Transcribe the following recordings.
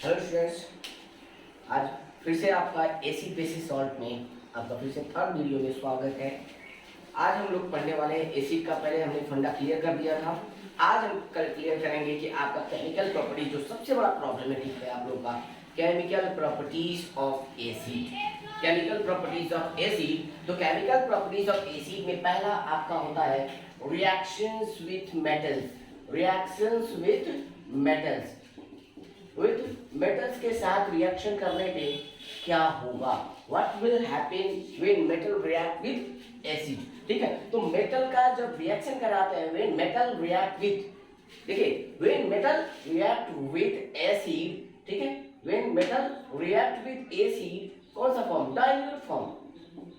Hello students, आज फिर से आपका एसिड बेसिस सॉल्ट में आपका फिर से थर्ड वीडियो में स्वागत है। आज हम लोग पढ़ने वाले हैं एसिड का। पहले हमने फंडा क्लियर कर दिया था। आज हम कल क्लियर करेंगे कि आपका केमिकल प्रॉपर्टीज जो सबसे बड़ा प्रॉब्लमेटिक है आप लोग का, chemical properties of acid. Chemical properties of acid. तो केमिकल प्रॉपर्टीज ऑफ एसिड में पहला आपका होता है reactions with metals. Reactions with metals, with metals के साथ रिएक्शन करने पे क्या होगा, what will happen when metal react with acid. ठीक है, तो मेटल का जब रिएक्शन कराते हैं, व्हेन मेटल रिएक्ट विथ, देखिए when metal react with acid, ठीक है, when metal react with acid, कौन सा form, dilute form.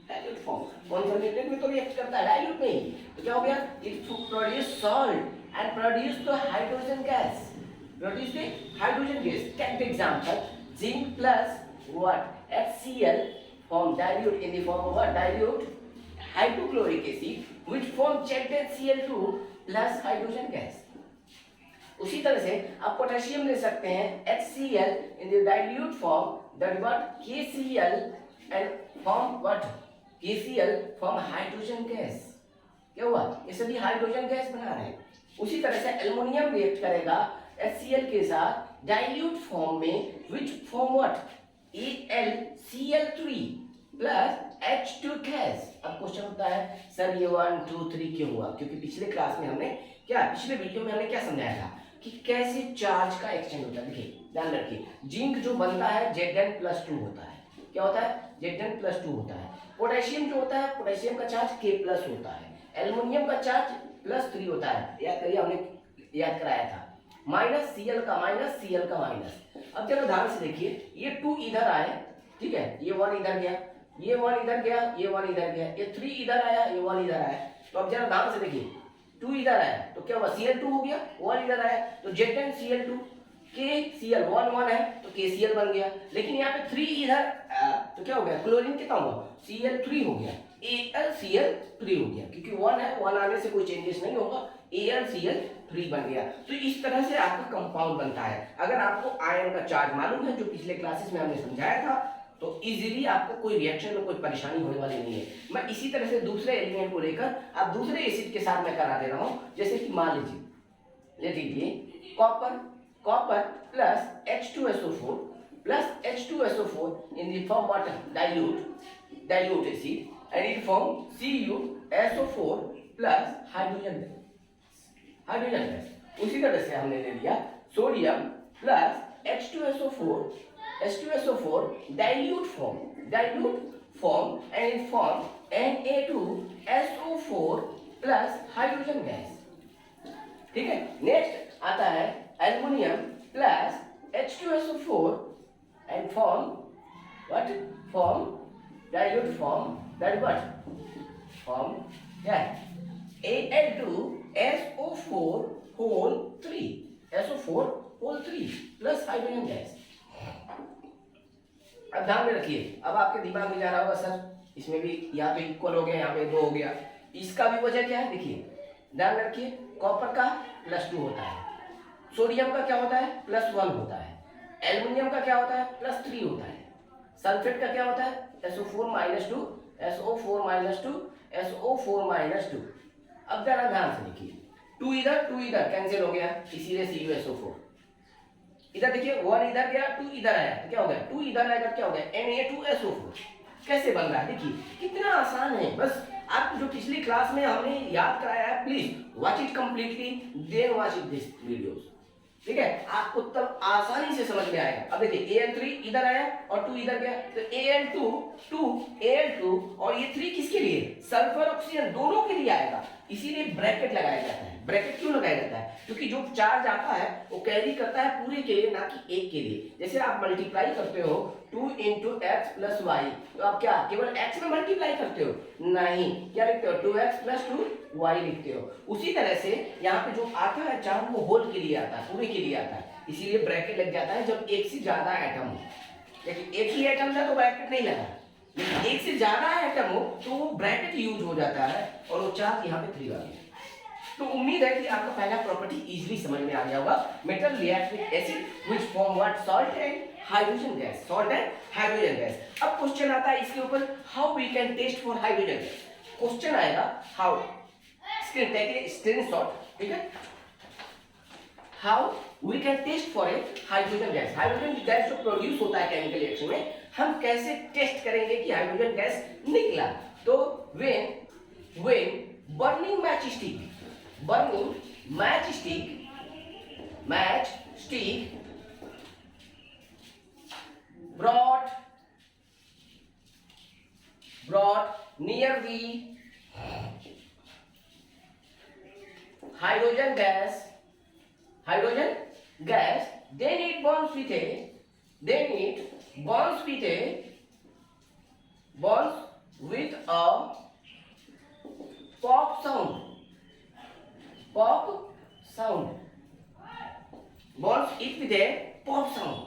Dilute form concentrated में तो रिएक्ट करता है, डाइल्यूट में ही तो क्या हो गया, it produce salt and produce the hydrogen gas, produce the hydrogen gas. Take the example, zinc plus what, HCl form dilute in the form of what, dilute hydrochloric acid which form ZnCl2 plus hydrogen gas. उसी तरह से आप potassium ले सकते हैं, HCl in the dilute form, that what, KCl and form what, KCl form hydrogen gas. क्या हुआ, ये सभी हाइड्रोजन गैस बना रहे हैं। उसी तरह से एल्युमिनियम रिएक्ट करेगा HCl के साथ डाइल्यूट फॉर्म में, which form what, AlCl3 plus H2 gas. अब क्वेश्चन होता है सर ये 1 2 3 क्यों हुआ, क्योंकि पिछले क्लास में हमने क्या, पिछले वीडियो में हमने क्या समझाया था कि कैसे चार्ज का एक्सचेंज होता है। देखिए ध्यान रखिए, जिंक जो बनता है Zn+2 होता है, क्या होता है, Zn+2 होता है। पोटेशियम जो होता है, पोटेशियम का चार्ज K+ होता है। एल्युमिनियम का चार्ज +3 होता है, याद करिए हमने याद कराया था, -Cl का माइनस, Cl का माइनस। अब जरा ध्यान से देखिए, ये 2 इधर आए, ठीक है, ये 1 इधर गया, ये 1 इधर गया, ये 1 इधर गया, ये 3 इधर आया, ये 1 इधर आया। तो अब जरा ध्यान से देखिए, 2 इधर आया तो क्या हुआ, Cl2 हो गया, 1 इधर आया तो ZnCl2, KCl 1 1 है तो KCl बन गया। लेकिन यहाँ पे 3 इधर तो क्या हो गया, क्लोरीन कितना हुआ, Cl3 हो गया, AlCl3 हो गया, क्योंकि 1 है, 1 आने से कोई चेंजेस नहीं होगा, AlCl3 बन गया। तो इस तरह से आपका कंपाउंड बनता है। अगर आपको आयन का चार्ज मालूम है, जो पिछले क्लासेस में हमने समझाया था, तो इजीली आपको कोई रिएक्शन में कोई परेशानी होने वाली नहीं है। मैं इसी तरह से दूसरे एलिमेंट को लेकर आप दूसरे एसिड के साथ मैं करा दे रहा हूं। जैसे कि मान लीजिए, ले लीजिए copper, copper plus H2SO4 plus H2SO4 in the form what, dilute acid, and it form CuSO4 plus hydrogen gas। उसी तरह से हमने ले लिया sodium plus H2SO4 dilute form and it form Na2SO4 plus hydrogen gas। ठीक है, next आता है aluminium plus H2SO4 and form what, form dilute form, that what, form yeah, Al2SO4 whole 3, SO4 whole 3 plus hydrogen gas। अब ध्यान में रखिए, अब आपके दिमाग में जा रहा होगा सर इसमें भी यहाँ पे इक्वल हो गया, यहाँ पे 2 हो गया, इसका भी वजह क्या है, देखिए ध्यान रखिए, कॉपर का +2 होता है, सोडियम का क्या होता है +1 होता है, एल्युमिनियम का क्या होता है +3 होता है, सल्फेट का क्या होता है SO4-2, SO4-2। अब जरा ध्यान से देखिए, 2 इधर कैंसिल हो गया, इसीलिए CuSO4 इधर देखिए, 1 इधर गया, 2 इधर आया तो क्या हो गया, 2 इधर आएगा क्या हो गया, Na2SO4। कैसे बन रहा है, देखिए कितना आसान है। बस आपको जो पिछली क्लास में हमने याद कराया है, please watch it completely, then watch it this videos, ठीक है, आपको तब आसानी से समझ में आएगा। अब देखिए Al3 इधर आया और 2 इधर गया, तो Al2 और ये 3 किसके लिए, सल्फर ऑक्सीजन दोनों के लिए आएगा, इसीलिए ब्रैकेट लगाया जाता है। ब्रैकेट क्यों लगाया जाता है, क्योंकि जो चार्ज आता है वो कैरी करता है पूरे के लिए, ना कि एक के लिए। जैसे आप मल्टीप्लाई करते हो 2 × x + y, तो आप क्या केवल x में मल्टीप्लाई करते हो, नहीं, क्या लिखते हो, 2x + 2y लिखते हो। उसी तरह से यहाँ पे जो आता है चार्ज वो होल के लिए आता है, पूरे के लिए आता है, इसीलिए ब्रैकेट लग जाता है जब एक से ज्यादा एटम हो। लेकिन एक ही एटम था तो ब्रैकेट नहीं लगा, लेकिन एक से ज्यादा एटम हो तो वो ब्रैकेट यूज हो जाता है, और वो चार्ज यहाँ पे 3 आ गया। तो उम्मीद है कि आपको पहला प्रॉपर्टी इजीली समझ में आ गया होगा। Metal react with acid which form what salt and hydrogen gas, salt and hydrogen gas. अब क्वेश्चन आता है इसके ऊपर, how we can test for hydrogen gas. Question आएगा हाउ, स्क्रीनशॉट, ठीक है, how we can test for a hydrogen gas. Hydrogen gas जो produce होता है केमिकल रिएक्शन में, हम कैसे टेस्ट करेंगे कि हाइड्रोजन गैस निकला। तो when burning matchstick brought near the hydrogen gas, then it bonds with a pop sound, bonds it with a pop sound।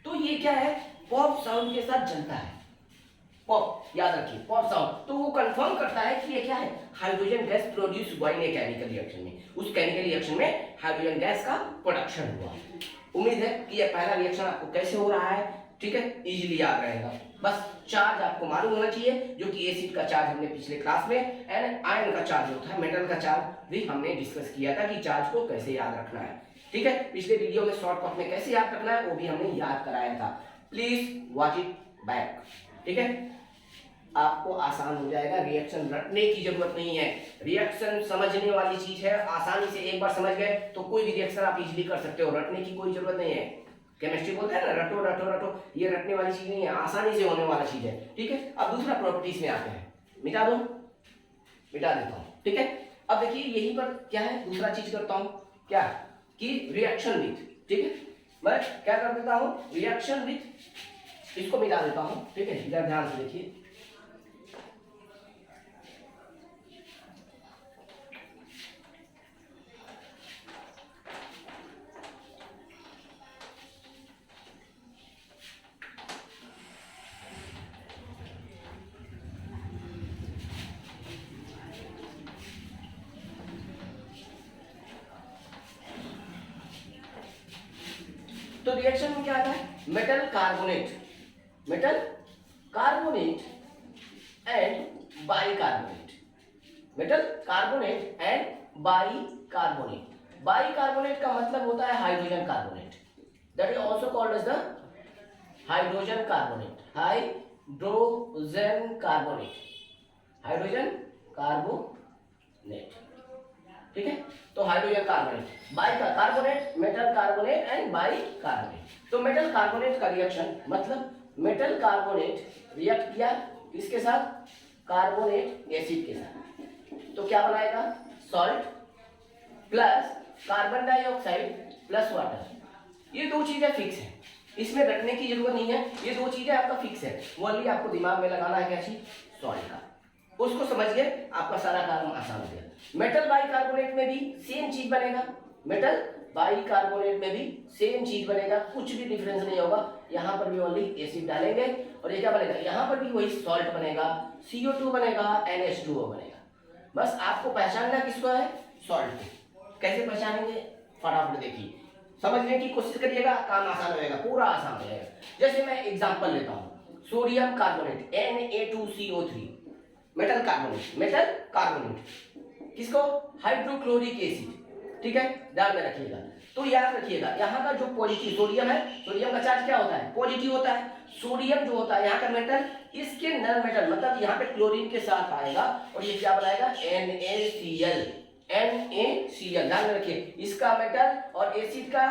तो ये क्या है, पॉप साउंड के साथ जलता है, पॉप, याद रखिए पॉप साउंड। तो वो कंफर्म करता है कि ये क्या है, हाइड्रोजन गैस प्रोड्यूस हुआ इन केमिकल रिएक्शन में, उस केमिकल रिएक्शन में हाइड्रोजन गैस का प्रोडक्शन हुआ। उम्मीद है कि ये पहला रिएक्शन आपको कैसे हो रहा है, ठीक है, इजीली याद रहेगा। बस चार्ज आपको मालूम होना चाहिए, जो कि एसिड का चार्ज हमने पिछले क्लास में, एंड आयन का चार्ज होता है, मेटल का चार्ज भी हमने डिस्कस किया था कि चार्ज को कैसे याद रखना है, ठीक है। पिछले वीडियो में शॉर्टकट में कैसे याद रखना है वो भी हमने याद कराया था, प्लीज वॉच इट बैक, ठीक है। आपको आसान हो जाएगा, रिएक्शन रटने की जरूरत नहीं है, रिएक्शन समझने वाली चीज है। आसानी से एक बार समझ गए तो कोई भी रिएक्शन आप इजीली कर सकते हो, रटने की कोई जरूरत नहीं है। केमिस्ट्री बोलता है ना, रटो रटो रटो, ये रटने वाली चीज नहीं है, आसानी से होने वाला चीज है, ठीक है। अब दूसरा प्रॉपर्टीज में आते हैं, मिटा देता हूं, ठीक है। अब देखिए यहीं पर क्या है, दूसरा चीज करता हूं, क्या कि रिएक्शन विथ, ठीक है, मैं क्या कर देता हूं, रिएक्शन विथ, इसको मिटा देता हूं, ठीक है। इधर ध्यान से देखिए, तो रिएक्शन में क्या आता है, metal carbonate and bicarbonate, metal carbonate and bicarbonate का मतलब होता है hydrogen carbonate, that is also called as the hydrogen carbonate, ठीक है। तो hydrogen carbonate, bicarbonate, metal carbonate and bicarbonate. तो मेटल कार्बोनेट का रिएक्शन मतलब मेटल कार्बोनेट रिएक्ट किया किसके साथ, कार्बोनेट एसिड के साथ, तो क्या बनाएगा, salt plus carbon dioxide plus water. ये दो चीजें फिक्स है, इसमें रटने की जरूरत नहीं है, ये दो चीजें आपका फिक्स है, ओनली आपको दिमाग में लगाना है क्या चीज, सॉल्ट का। उसको समझिए, आपका सारा काम आसान हो गया। मेटल बाइकार्बोनेट में भी सेम चीज बनेगा, कुछ भी डिफरेंस नहीं होगा। यहाँ पर भी ओनली एसिड डालेंगे और ये क्या बनेगा, यहाँ पर भी वही सॉल्ट बनेगा, CO2 बनेगा, NH2O बनेगा। बस आपको पहचानना किसको है, सॉल्ट को। कैसे पहचानेंगे, फटाफट देखिए, समझने की कोशिश करिएगा, काम आसान होगा, पूरा आसान हो जाएगा। जैसे मैं एग्जांपल लेता हूँ, sodium carbonate Na2CO3, metal carbonate, किसको, हाइड्रोक्लोरिक एसिड, ठीक है, ध्यान में रखिएगा। तो याद रखिएगा, यहाँ का जो पॉजिटिव सोडियम है, सोडियम का चार्ज क्या होता है, पॉजिटिव होता है। सोडियम जो होता है यहाँ का मेटल, इसके नर मेटल मतलब यहाँ पे क्लोरीन के साथ आएगा और ये क्या बनाएगा, NaCl, ध्यान में रखिए। इसका मेटल और एसिड का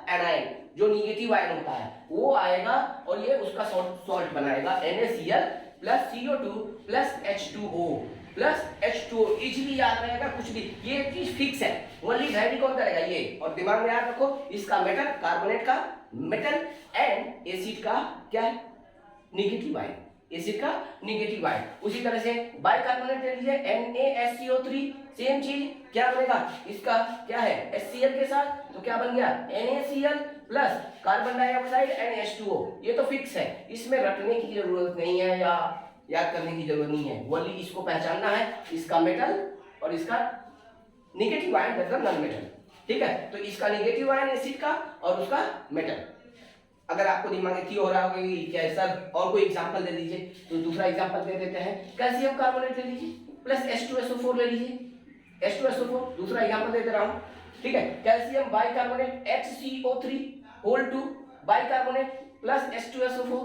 एनायन, जो निगेटिव आयन होता है वो आएगा और ये उसका सॉल्ट बनाएगा, NaCl plus CO2 plus H2O। Easily याद रहेगा, कुछ भी, ये चीज फिक्स है, ओनली वैल्यू कौन करेगा, ये। और दिमाग में याद रखो, इसका मेटल, कार्बोनेट का मेटल एंड एसिड का क्या है, निगेटिव आयन, उसी तरह से बाइकार्बोनेट ले लीजिए, NaSCO3, सेम चीज, क्या बनेगा, इसका क्या है, HCl के साथ, तो क्या बन गया, NaCl plus carbon dioxide NH2O। ये तो फिक्स है, इसमें रटने की जरूरत नहीं है या याद करने की जरूरत नहीं है, ओनली इसको पहचानना है, इसका मेटल और इसका नेगेटिव आयन मतलब नॉन मेटल। ठीक है, तो इसका नेगेटिव आयन एसिड का और उसका मेटल। अगर आपको दिमाग में क्यों हो रहा होगा कि क्या सर और कोई एग्जांपल दे दीजिए, तो दूसरा एग्जांपल दे देते हैं। कैल्शियम कार्बोनेट ले लीजिए प्लस H2SO4 ले लीजिए। H2SO4 दूसरा एग्जांपल दे दे रहा हूं। ठीक है, calcium bicarbonate HCO3 whole 2 bicarbonate plus H2SO4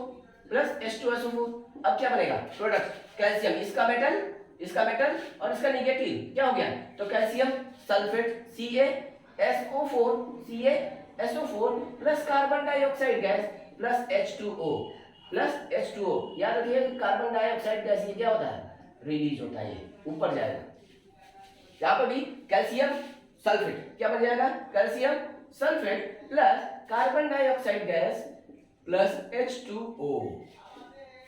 plus H2SO4। अब क्या बनेगा प्रोडक्ट कैल्शियम, इसका मेटल और इसका नेगेटिव क्या हो गया, तो calcium sulphate CaSO4 CaSO4 plus carbon dioxide gas plus H2O। याद रखिए कार्बन डाइऑक्साइड गैस ये क्या होता है, रिलीज होता है, ये ऊपर जाएगा। यहाँ पर भी कैल्शियम सल्फेट क्या बन जाएगा, calcium sulphate plus carbon dioxide gas plus H2O।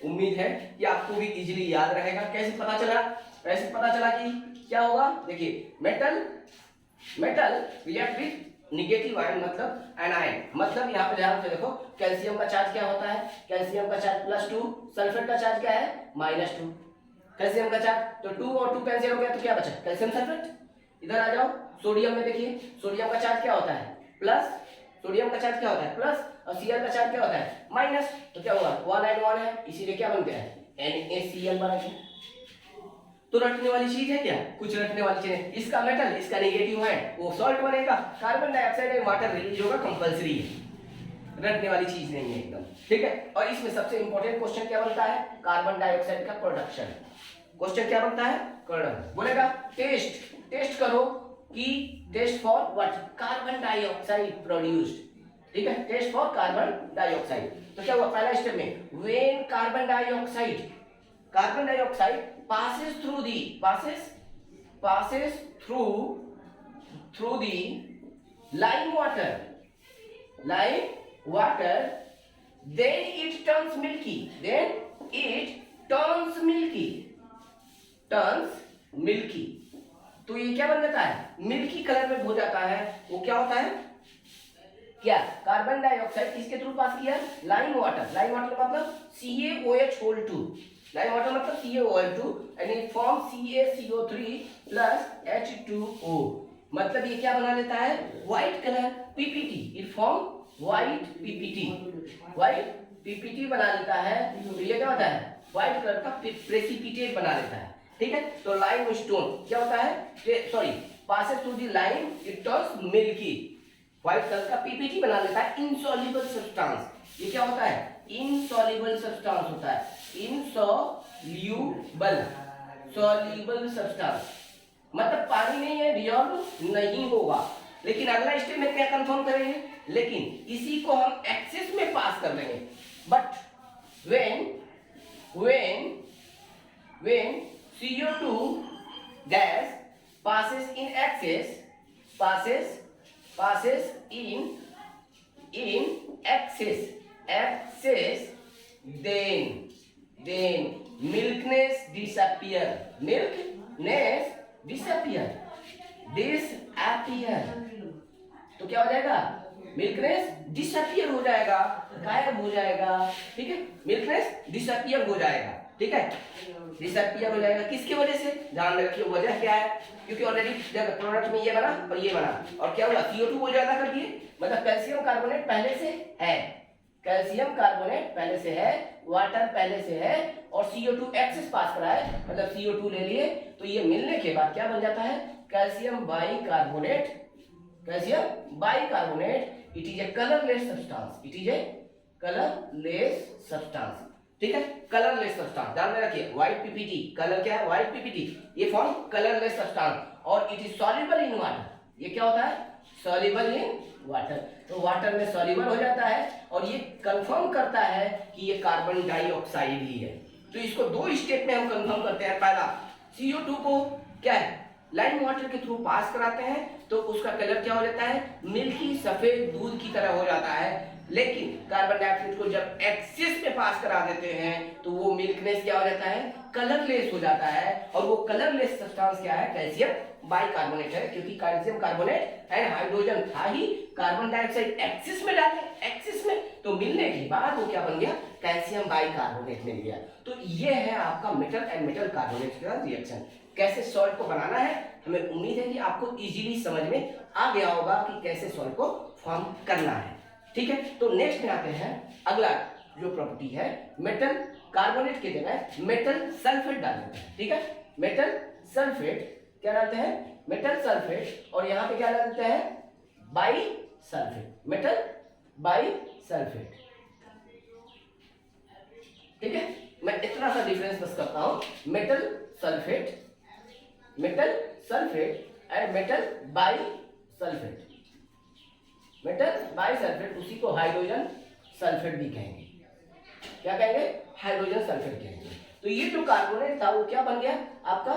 उम्मीद है कि आपको भी इजीली याद रहेगा। कैसे पता चला, कि क्या होगा, देखिए metal react with negative ion मतलब एनायन। मतलब यहाँ पे ध्यान से देखो, कैल्शियम का चार्ज क्या होता है, कैल्शियम का चार्ज +2, सल्फेट का चार्ज क्या है -2। कैल्शियम का चार्ज तो 2 और 2 कैंसिल हो गया, तो क्या बचा कैल्शियम सल्फेट। इधर आ जाओ, सोडियम में देखिए, सोडियम का चार्ज क्या होता है प्लस, सोडियम का चार्ज क्या होता है प्लस, और Cl का चार्ज क्या होता है माइनस, तो क्या हुआ 1 and 1 है, इसीलिए क्या बन गया NaCl बना गया। तो रटने वाली चीज है क्या, कुछ रटने वाली चीज है। इसका मेटल इसका नेगेटिव है, वो सॉल्ट बनेगा, carbon dioxide and water release होगा, कंपलसरी है, रटने वाली चीज नहीं है एकदम। ठीक है, और इसमें सबसे इंपॉर्टेंट क्वेश्चन क्या बनता है, कार्बन डाइऑक्साइड का प्रोडक्शन। क्वेश्चन क्या बनता है, बोलेगा टेस्ट करो कि test for what, carbon dioxide produced. ठीक है, टेस्ट फॉर कार्बन डाइऑक्साइड। तो क्या हुआ पहला स्टेप में, when carbon dioxide passes through the lime water, then it turns milky, तो ये क्या बन जाता है, मिल्की कलर में हो जाता है। वो क्या होता है, क्या कार्बन डाइऑक्साइड किसके थ्रू पास किया, लाइम वाटर मतलब CaOH2, लाइम वाटर मतलब CaOH2 and it form CaCO3 plus H2O। मतलब ये क्या बना लेता है, white colour PPT, it form white PPT बना लेता है। तो ये क्या होता है, व्हाइट कलर का प्रेसिपिटेट बना लेता है। ठीक है, तो लाइम स्टोन क्या होता है, sorry passes through the lime it turns milky, white colour का PPT बना लेता है। इनसॉल्युबल सब्सटेंस, ये क्या होता है, इनसॉल्युबल सब्सटेंस होता है, सॉल्युबल सब्सटेंस मतलब पानी में ये डिसॉल्व नहीं होगा। लेकिन अगला स्टेप में क्या कंफर्म करेंगे, लेकिन इसी को हम एक्सेस में पास कर देंगे। But when CO2 gas passes in excess, then milkness disappear, तो क्या हो जाएगा, मिल्कनेस डिसअपियर हो जाएगा, गायब हो जाएगा। ठीक है, मिल्कनेस डिसअपियर हो जाएगा। ठीक है, डिसअपियर हो जाएगा किसकी वजह से, ध्यान में रखिए वजह क्या है, क्योंकि ऑलरेडी जब प्रोडक्ट में ये बना और ये बना, और क्या हुआ CO2 को ज्यादा कर दिए, मतलब कैल्शियम कार्बोनेट पहले से है, वाटर पहले से है, और CO2 एक्सेस पास करा है, मतलब CO2 ले लिए, तो ये मिलने के बाद क्या बन जाता है, calcium bicarbonate. It is a colourless substance, ठीक है, कलरलेस सब्सटेंस ध्यान में रखिए। व्हाइट PPT, कलर क्या है, व्हाइट PPT, ये फॉर्म कलरलेस सब्सटेंस, और it is soluble in water. ये क्या होता है, सॉल्युबल इन वाटर, तो वाटर में सॉल्युबल हो जाता है, और ये कंफर्म करता है कि ये कार्बन डाइऑक्साइड ही है। तो इसको 2 स्टेप में हम कंफर्म करते हैं। पहला, CO2 को क्या है, लाइम वाटर के थ्रू पास कराते हैं, तो उसका कलर क्या हो जाता है, मिल्की सफेद दूध की तरह हो जाता है। लेकिन कार्बन डाइऑक्साइड को जब एक्सेस में पास करा देते हैं, तो वो मिल्कनेस क्या हो जाता है, कलरलेस हो जाता है। और वो कलरलेस सब्सटेंस क्या है, कैल्शियम बाइकार्बोनेट है, क्योंकि कैल्शियम कार्बोनेट एंड हाइड्रोजन था ही, कार्बन डाइऑक्साइड एक्सेस में डाले, तो मिलने के बाद वो क्या बन गया, कैल्शियम बाइकार्बोनेट मिल गया। तो ये है आपका मेटल एंड मेटल कार्बोनेट का रिएक्शन। कैसे सॉल्ट को बनाना है हमें उम्मीद है कि आपको इजीली समझ में आ गया होगा कि कैसे सॉल्ट को फॉर्म करना है। ठीक है, तो नेक्स्ट में आते हैं। अगला जो प्रॉपर्टी है, मेटल कार्बोनेट की जगह मेटल सल्फेट डाल देते हैं। ठीक है, मेटल सल्फेट क्या डालते हैं, मेटल सल्फेट, और यहाँ पे क्या डाल देते हैं, by sulphate, metal by sulphate. ठीक है, मैं इतना सा डिफरेंस बस करता हूं, metal sulphate and metal by sulphate. Metal by sulphate उसी को हाइड्रोजन सल्फेट भी कहेंगे। क्या कहेंगे, हाइड्रोजन सल्फेट कहेंगे। तो ये जो कार्बोनेट था वो क्या बन गया, आपका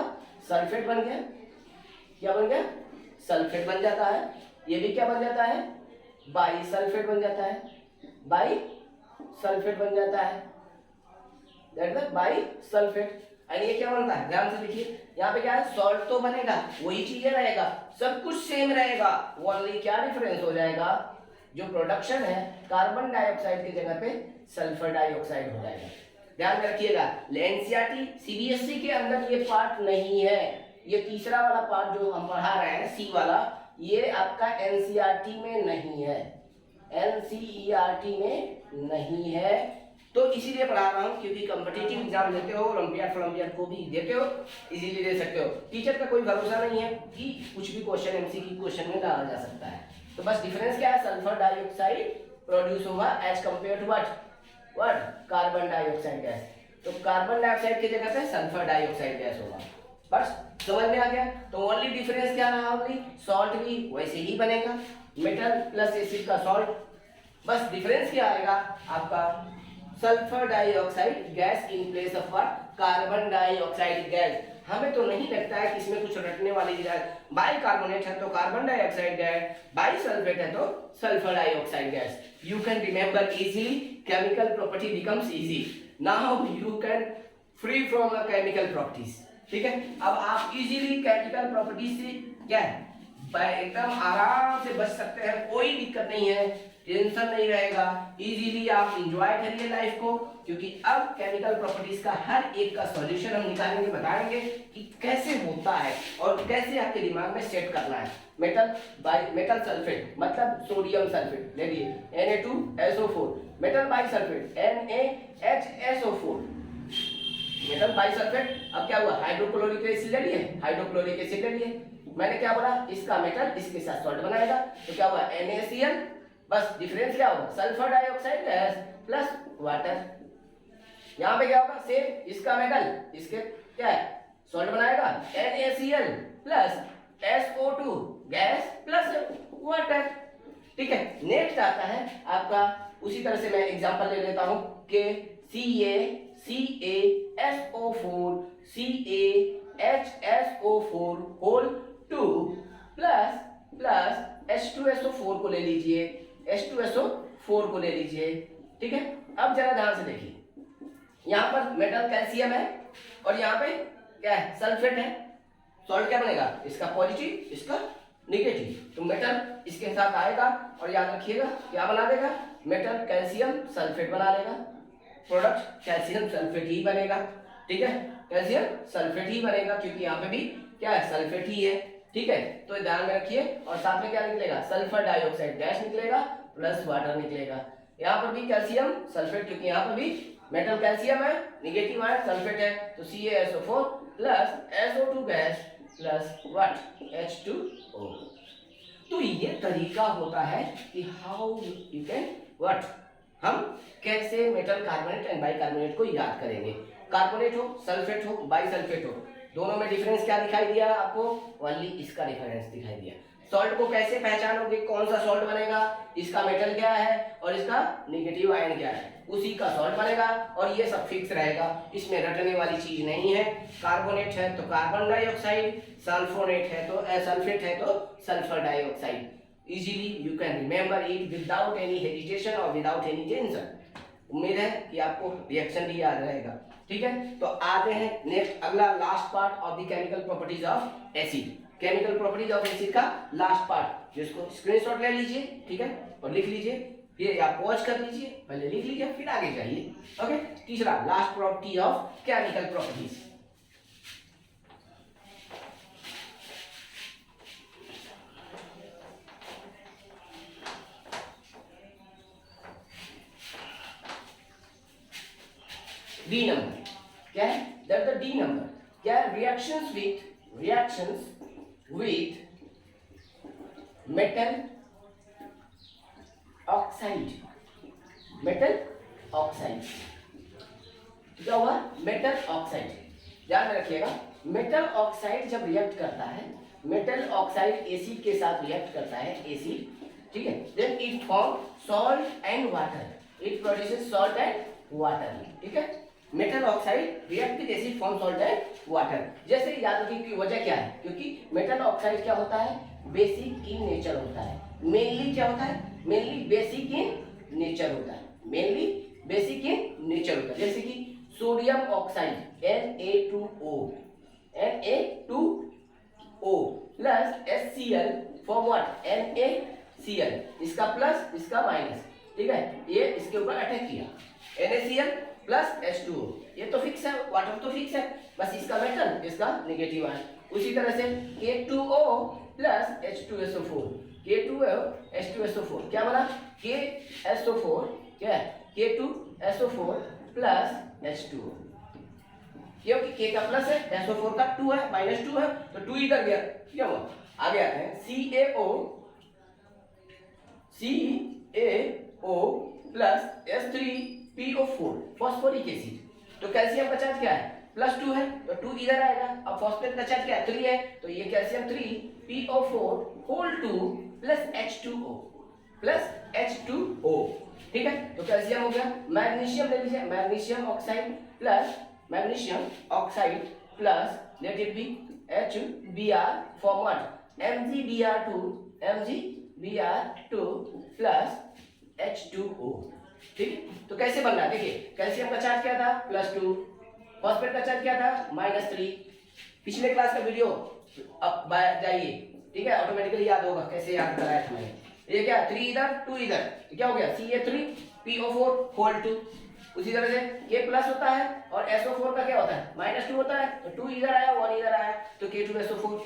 सल्फेट बन गया। क्या बन गया, सल्फेट बन जाता है। ये भी क्या बन जाता है, बाई सल्फेट बन जाता है, बाई सल्फेट बन जाता है, that is by sulphate. And ये क्या बनता है, ध्यान से देखिए, यहाँ पे क्या है, सॉल्ट तो बनेगा, वही चीजें रहेगा, सब कुछ सेम रहेगा, ओनली क्या डिफरेंस हो जाएगा, जो प्रोडक्शन है कार्बन डाइऑक्साइड की जगह पे सल्फर डाइऑक्साइड हो जाएगा। ध्यान में रखिएगा, एनसीईआरटी सीबीएसई के अंदर ये पार्ट नहीं है। ये तीसरा वाला पार्ट जो हम पढ़ा रहे हैं, सी वाला, ये आपका एनसीईआरटी में नहीं है, एनसीईआरटी में नहीं है। तो इसीलिए पढ़ा रहा हूँ, क्योंकि कॉम्पिटिटिव एग्जाम देते हो, ओलंपियाड फ्लंपियाड को भी देते हो, इजीली दे सकते हो। टीचर का कोई भरोसा नहीं है कि कुछ भी क्वेश्चन एमसीक्यू क्वेश्चन में डाला जा सकता है। तो बस डिफरेंस क्या है, सल्फर डाइऑक्साइड प्रोड्यूस होगा as compare to what carbon dioxide gas. तो कार्बन डाइऑक्साइड की जगह पे सल्फर डाइऑक्साइड गैस होगा। बस समझ में आ गया। तो ओनली डिफरेंस क्या रहा होगी, सॉल्ट भी वैसे ही बनेगा, मेटल प्लस एसिड का सॉल्ट। बस डिफरेंस क्या आएगा आपका, sulphur dioxide gas in place of what, carbon dioxide gas. हमें तो नहीं लगता है कि इसमें कुछ रटने वाली चीज है। बाई कार्बोनेट है तो carbon dioxide gas, by sulphate है तो sulphur dioxide gas. You can remember easily, chemical property becomes easy. Now you can free from the chemical properties. ठीक है, अब आप इजीली केमिकल प्रॉपर्टीज से क्या है, एकदम आराम से बच सकते हैं, कोई दिक्कत नहीं है, टेंशन नहीं रहेगा, इजीली आप एंजॉय करिए लाइफ को, क्योंकि अब केमिकल प्रॉपर्टीज का हर एक का सॉल्यूशन हम निकालेंगे, बताएंगे कि कैसे होता है और कैसे आपके दिमाग में सेट करना है। मेटल सल्फेट मतलब सोडियम सल्फेट ले लिए, Na2SO4, metal by sulphate NaHSO4, metal by sulphate. अब क्या हुआ, हाइड्रोक्लोरिक एसिड ले लिए, हाइड्रोक्लोरिक एसिड ले लिए, मैंने क्या बोला, इसका मेटल इसके साथ सॉल्ट बनाएगा, तो क्या हुआ NaCl। बस डिफरेंस क्या होगा, sulphur dioxide gas plus water. यहाँ पे क्या होगा, सेम, इसका मेटल इसके क्या है सॉल्ट बनाएगा, NaCl plus SO2 gas plus water. ठीक है, नेक्स्ट आता है आपका, उसी तरह से मैं एग्जांपल ले लेता हूं कि CaHSO4 होल 2 प्लस H2SO4 को ले लीजिए, H2SO4 को ले लीजिए। ठीक है, अब जरा ध्यान से देखिए, यहाँ पर मेटल कैल्शियम है और यहाँ पे क्या है, सल्फेट है। सॉल्ट क्या बनेगा, इसका पॉजिटिव इसका नेगेटिव, तो मेटल इसके साथ आएगा और याद रखिएगा क्या बना देगा, मेटल कैल्शियम सल्फेट बना लेगा, प्रोडक्ट कैल्शियम सल्फेट ही बनेगा। ठीक है, कैल्शियम सल्फेट ही बनेगा, क्योंकि यहाँ पे भी क्या है, सल्फेट ही है। ठीक है, तो ध्यान में रखिए, और साथ में क्या निकलेगा, सल्फर डाइऑक्साइड गैस निकलेगा प्लस वाटर निकलेगा। यहाँ पर भी कैल्शियम सल्फेट, क्योंकि यहाँ पर भी मेटल कैल्शियम है, नेगेटिव आयन सल्फेट है, तो CaSO4 plus SO2 gas plus what H2O। तो ये तरीका होता है कि हाउ यू कैन व्हाट, हम कैसे मेटल कार्बोनेट एंड बाइकार्बोनेट को याद करेंगे। कार्बोनेट हो, सल्फेट हो, बाइसल्फेट हो, दोनों में डिफरेंस क्या दिखाई दिया आपको, ओनली इसका डिफरेंस दिखाई दिया। सॉल्ट को कैसे पहचानोगे, कौन सा सॉल्ट बनेगा, इसका मेटल क्या है और इसका नेगेटिव आयन क्या है, उसी का सॉल्ट बनेगा, और ये सब फिक्स रहेगा, इसमें रटने वाली चीज नहीं है। कार्बोनेट है तो कार्बन डाइऑक्साइड, सल्फोनेट है तो सल्फेट है तो sulphur dioxide. Easily you can remember it without any hesitation और विदाउट एनी टेंशन। उम्मीद है कि आपको रिएक्शन भी याद रहेगा। ठीक है, तो आते हैं नेक्स्ट, अगला last part of the chemical properties of acid. Chemical properties of acid का लास्ट पार्ट, जिसको स्क्रीनशॉट ले लीजिए, ठीक है, और लिख लीजिए, फिर या पॉज कर लीजिए, पहले लिख लीजिए फिर आगे जाइए। ओके, तीसरा last property of chemical properties. D number. क्या है? That the D number. क्या है? Reactions with metal oxide. Metal oxide क्या हुआ? Metal oxide. ध्यान में रखिएगा, मेटल ऑक्साइड जब रिएक्ट करता है, मेटल ऑक्साइड एसिड के साथ रिएक्ट करता है, एसिड, ठीक है, then it form salt and water, it produces salt and water. ठीक है, metal oxide react with acid form salt and water. जैसे याद रखिए कि वजह क्या है, क्योंकि मेटल ऑक्साइड क्या होता है? बेसिक इन नेचर होता है। मेनली क्या होता है? मेनली बेसिक इन नेचर होता है, मेनली बेसिक इन नेचर होता है। जैसे कि sodium oxide Na2O, Na2O plus HCl for what? NaCl, इसका प्लस इसका माइनस, ठीक है, ये इसके ऊपर अटैक किया, NaCl प्लस H2O, ये तो फिक्स है, वाटर तो फिक्स है, बस इसका मेटल इसका नेगेटिव है। उसी तरह से K2O plus H2SO4, K2O H2SO4 क्या बना? KSO4, क्या है? K2SO4 प्लस H2O, क्योंकि K का प्लस है, SO4 का 2 है, -2 है, तो 2 इधर गया, क्या हुआ? आगे आते हैं CaO plus H3PO4 phosphoric acid. तो कैल्शियम का चार्ज क्या है? +2 है, तो 2 इधर आएगा। अब फॉस्फेट का चार्ज क्या है? 3 है, तो ये calcium 3PO4 whole 2 plus H2O, ठीक है, तो कैल्शियम हो गया। मैग्नीशियम ले लीजिए, magnesium oxide plus let it be HBr for what? MgBr2 plus H2O, ठीक है। तो कैसे बनना? देखिए, कैल्शियम का चार्ज क्या था? +2, फॉस्फेट का चार्ज क्या था? -3। पिछले क्लास का वीडियो अब जाइए, ठीक है, ऑटोमेटिकली याद होगा कैसे याद कराया था मैंने। ये क्या? 3 इधर 2 इधर, तो क्या हो गया? Ca3PO4 whole 2। उसी तरह से K प्लस होता है और SO4 का क्या होता है? -2 होता है, तो 2 इधर आया 1 इधर आया, तो K2SO4।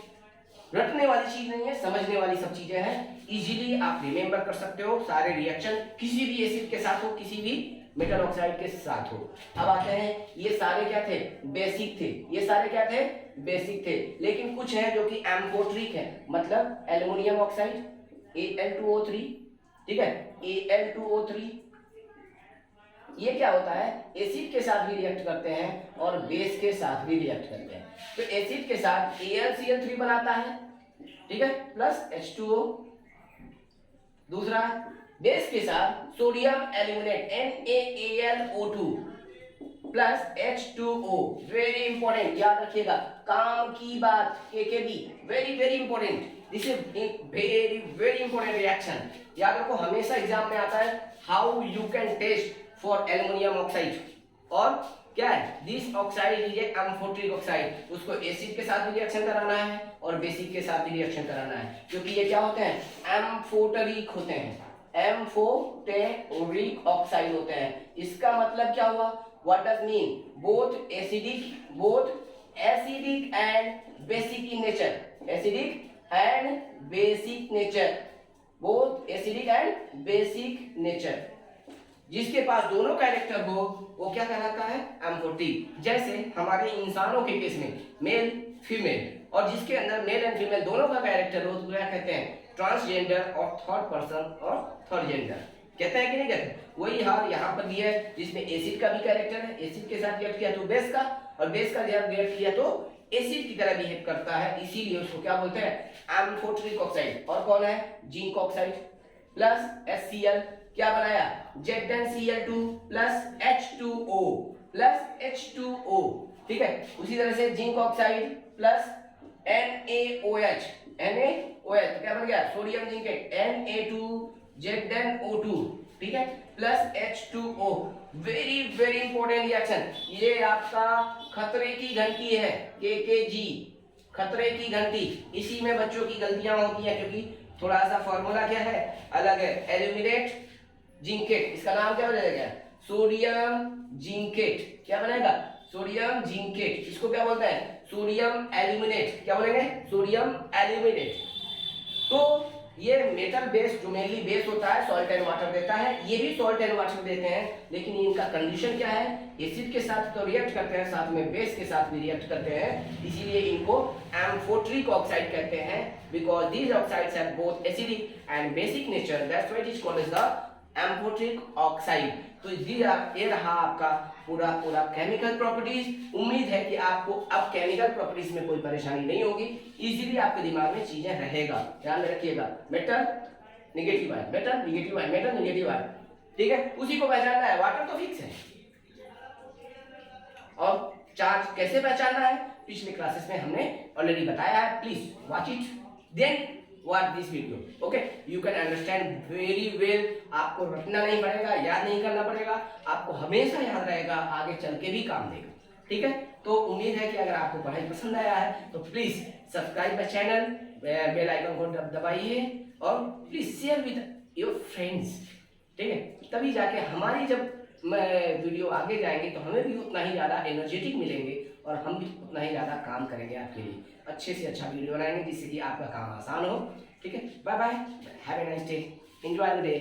रटने वाली चीज नहीं है, समझने वाली सब चीजें हैं, इजीली आप रिमेंबर कर सकते हो सारे रिएक्शन, किसी भी एसिड के साथ हो, किसी भी मेटल ऑक्साइड के साथ हो। अब आते हैं, ये सारे क्या थे? बेसिक थे। ये सारे क्या थे? बेसिक थे। लेकिन कुछ है जो कि एम्फोट्रिक है, मतलब एल्युमिनियम ऑक्साइड Al2O3, ठीक है, Al2O3, ये क्या होता है? एसिड के साथ भी रिएक्ट करते हैं और बेस के साथ भी रिएक्ट करते हैं। तो एसिड के साथ AlCl3 बनाता है, ठीक है, प्लस H2O। दूसरा, बेस के साथ sodium aluminate NaAlO2 plus H2O। Very important, याद रखिएगा, काम की बात, KKB, very very important, this is very very important reaction. याद रखो, हमेशा एग्जाम में आता है how you can test for aluminium oxide, और क्या है? This oxide is amphoteric oxide. उसको एसिड के साथ भी रिएक्शन कराना है और बेसिक के साथ भी रिएक्शन कराना है, क्योंकि ये क्या होते हैं? एम्फोटरिक होते हैं, एम्फोटेरिक ऑक्साइड होते हैं। इसका मतलब क्या हुआ? What does mean? Both acidic and basic in nature, acidic and basic nature, both acidic and basic nature. जिसके पास दोनों कैरेक्टर हो वो क्या कहलाता है? एम्फोट्रिक। जैसे हमारे इंसानों के केस में मेल फीमेल, और जिसके अंदर मेल एंड फीमेल दोनों का कैरेक्टर हो तो क्या कहते हैं? ट्रांसजेंडर और थर्ड पर्सन और थर्ड जेंडर, कहते हैं कि नहीं कहते? वही हाल यहाँ पर भी है, जिसमें एसिड का भी कैरेक्टर है, एसिड के साथ रिएक्ट किया तो बेस का, और बेस का जब रिएक्ट किया तो एसिड की तरह बिहेव करता है, इसीलिए उसको क्या बोलते हैं? Amphoteric oxide. और कौन है? जिंक ऑक्साइड प्लस HCl, क्या बनाया? ZnCl2 plus H2O plus H2O, ठीक है। उसी तरह से जिंक ऑक्साइड प्लस NaOH, तो क्या बन गया? सोडियम जिंकेट Na2ZnO2, ठीक है, plus H2O। Very very important reaction, ये आपका खतरे की घंटी है, KKG, खतरे की घंटी। इसी में बच्चों की गलतियां होती हैं, क्योंकि थोड़ा सा फॉर्मूला क्या है? अलग है। एल्यूमिनेट जिंकेट, इसका नाम क्या बनेगा? Sodium zincate. क्या बनेगा? Sodium zincate. इसको क्या बोलते हैं? Sodium aluminate. क्या बोलेंगे? Sodium aluminate. तो ये मेटल बेस जो मेनली बेस होता है सॉल्ट एंड वाटर देता है, ये भी सॉल्ट एंड वाटर देते हैं, लेकिन इनका कंडीशन क्या है, एसिड के साथ तो रिएक्ट करते हैं, साथ में बेस के साथ भी रिएक्ट करते हैं, इसीलिए इनको एम्फोटेरिक ऑक्साइड कहते हैं, because these oxides have both acidic and basic nature, that's why it is called as the amphoteric oxide. तो ये रहा आपका पूरा केमिकल प्रॉपर्टीज। उम्मीद है कि आपको अब केमिकल प्रॉपर्टीज में कोई परेशानी नहीं होगी, इजीली आपके दिमाग में चीजें रहेगा। ध्यान में रखिएगा, metal negative ion, metal negative ion, metal negative ion, ठीक है, उसी को पहचानना है। वाटर तो फिक्स है, और चार्ज कैसे पहचानना है पिछले क्लासेस में हमने ऑलरेडी बताया है। Please watch it, then watch this video, okay, you can understand very well। आपको रटना नहीं पड़ेगा, याद नहीं करना पड़ेगा, आपको हमेशा याद रहेगा, आगे चल के भी काम देगा, ठीक है। तो उम्मीद है कि अगर आपको पढ़ाई पसंद आया है तो please subscribe my channel, bell icon को दबाइए और please share with your friends, ठीक है। तभी जाके हमारी जब वीडियो आगे जाएंगे तो हमें भी उतना ही ज़्यादा एनर्जेटिक मिलेंगे और हम भी उतना ही ज़्यादा काम करेंगे आपके लिए, अच्छे से अच्छा वीडियो बनाएंगे जिससे कि आपका काम आसान हो, ठीक है। Bye bye, have a nice day, enjoy the day.